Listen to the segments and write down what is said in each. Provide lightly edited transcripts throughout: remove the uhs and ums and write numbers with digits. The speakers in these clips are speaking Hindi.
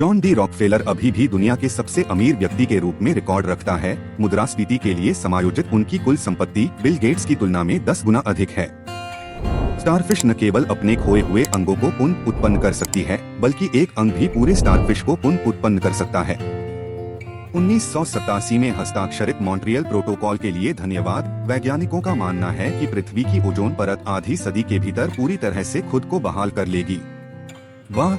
जॉन डी रॉकफेलर अभी भी दुनिया के सबसे अमीर व्यक्ति के रूप में रिकॉर्ड रखता है। मुद्रास्फीति के लिए समायोजित उनकी कुल संपत्ति बिल गेट्स की तुलना में 10 गुना अधिक है। स्टारफिश न केवल अपने खोए हुए अंगों को पुनः उत्पन्न कर सकती है, बल्कि एक अंग भी पूरे स्टारफिश को पुनः उत्पन्न कर सकता है। 1987 में हस्ताक्षरित मॉन्ट्रियल प्रोटोकॉल के लिए धन्यवाद। वैज्ञानिकों का मानना है कि पृथ्वी की ओजोन परत आधी सदी के भीतर पूरी तरह से खुद को बहाल कर लेगी। वह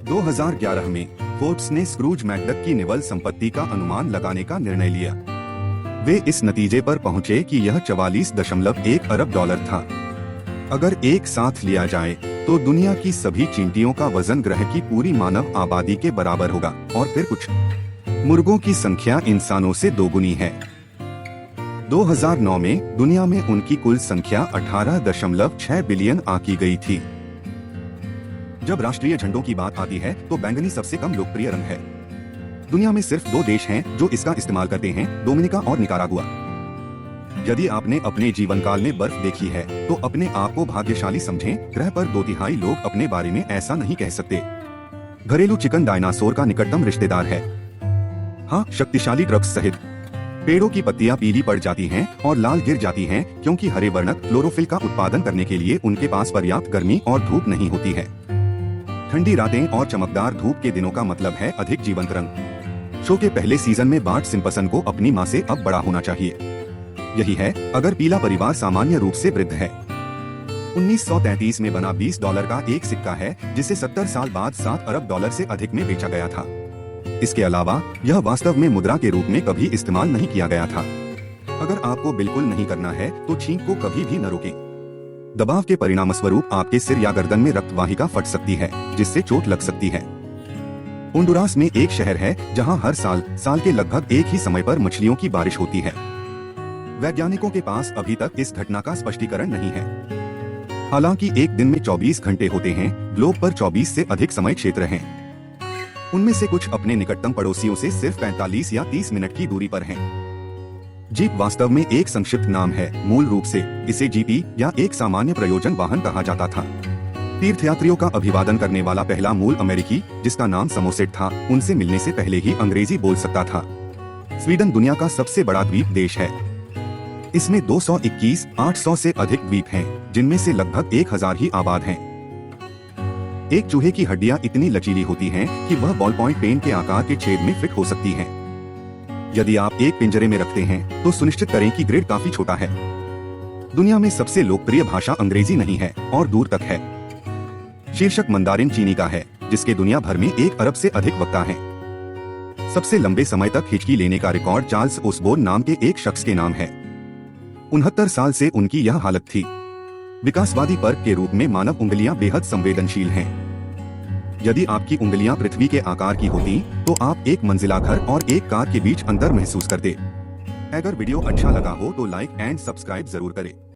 2011 में फोर्ब्स ने स्क्रूज मैकडक की निवल संपत्ति का अनुमान लगाने का निर्णय लिया। वे इस नतीजे पर पहुंचे कि यह 44.1 अरब डॉलर था। अगर एक साथ लिया जाए तो दुनिया की सभी चींटियों का वजन ग्रह की पूरी मानव आबादी के बराबर होगा, और फिर कुछ मुर्गों की संख्या इंसानों से दोगुनी है। 2009 में दुनिया में उनकी कुल संख्या 18.6 बिलियन आंकी गई थी। जब राष्ट्रीय झंडों की बात आती है तो बैंगनी सबसे कम लोकप्रिय रंग है। दुनिया में सिर्फ 2 देश हैं जो इसका इस्तेमाल करते हैं, डोमिनिका और निकारागुआ। यदि आपने अपने जीवन काल में बर्फ देखी है तो अपने आप को भाग्यशाली समझें। ग्रह पर 2/3 लोग अपने बारे में ऐसा नहीं कह सकते। घरेलू चिकन डायनासोर का निकटतम रिश्तेदार है। हाँ, शक्तिशाली ड्रग्स सहित पेड़ों की पत्तियां पीली पड़ जाती हैं और लाल गिर जाती हैं, क्योंकि हरे वर्णक क्लोरोफिल का उत्पादन करने के लिए उनके पास पर्याप्त गर्मी और धूप नहीं होती है। ठंडी रातें और चमकदार धूप के दिनों का मतलब है अधिक जीवंत रंग। शो के पहले सीजन में बार्ट सिम्पसन को अपनी माँ से अब बड़ा होना चाहिए। यही है अगर पीला परिवार सामान्य रूप से वृद्ध है। 1933 में बना $20 का एक सिक्का है, जिसे 70 साल बाद 7 अरब डॉलर से अधिक में बेचा गया था। इसके अलावा यह वास्तव में मुद्रा के रूप में कभी इस्तेमाल नहीं किया गया था। अगर आपको बिल्कुल नहीं करना है तो छींक को कभी भी न रोकें। दबाव के परिणामस्वरूप आपके सिर या गर्दन में रक्त वाहिका फट सकती है, जिससे चोट लग सकती है। होंडुरास में एक शहर है जहां हर साल के लगभग एक ही समय पर मछलियों की बारिश होती है। वैज्ञानिकों के पास अभी तक इस घटना का स्पष्टीकरण नहीं है। हालांकि एक दिन में 24 घंटे होते हैं, ग्लोब पर 24 से अधिक समय क्षेत्र हैं। उनमें से कुछ अपने निकटतम पड़ोसियों से सिर्फ 45 या 30 मिनट की दूरी पर हैं। जीप वास्तव में एक संक्षिप्त नाम है। मूल रूप से इसे जीपी या एक सामान्य प्रयोजन वाहन कहा जाता था। तीर्थयात्रियों का अभिवादन करने वाला पहला मूल अमेरिकी, जिसका नाम समोसेट था, उनसे मिलने से पहले ही अंग्रेजी बोल सकता था। स्वीडन दुनिया का सबसे बड़ा द्वीप देश है। इसमें 221,800 से अधिक द्वीप हैं, जिनमें से लगभग 1000 ही आबाद हैं। एक चूहे की हड्डियां इतनी लचीली होती हैं कि वह बॉल पॉइंट पेन के आकार के छेद में फिट हो सकती हैं। यदि आप एक पिंजरे में रखते हैं तो सुनिश्चित करें कि ग्रिड काफी छोटा है। दुनिया में सबसे लोकप्रिय भाषा अंग्रेजी नहीं है और दूर तक है। शीर्षक मंदारिन चीनी का है, जिसके दुनिया भर में 1 अरब से अधिक वक्ता हैं। सबसे लंबे समय तक हिचकी लेने का रिकॉर्ड चार्ल्स ओसबोर्न नाम के एक शख्स के नाम है। 69 साल से उनकी यह हालत थी। विकासवादी पर्क के रूप में मानव उंगलियां बेहद संवेदनशील हैं। यदि आपकी उंगलियां पृथ्वी के आकार की होती तो आप एक मंजिला घर और एक कार के बीच अंतर महसूस करते। अगर वीडियो अच्छा लगा हो तो लाइक एंड सब्सक्राइब जरूर करें।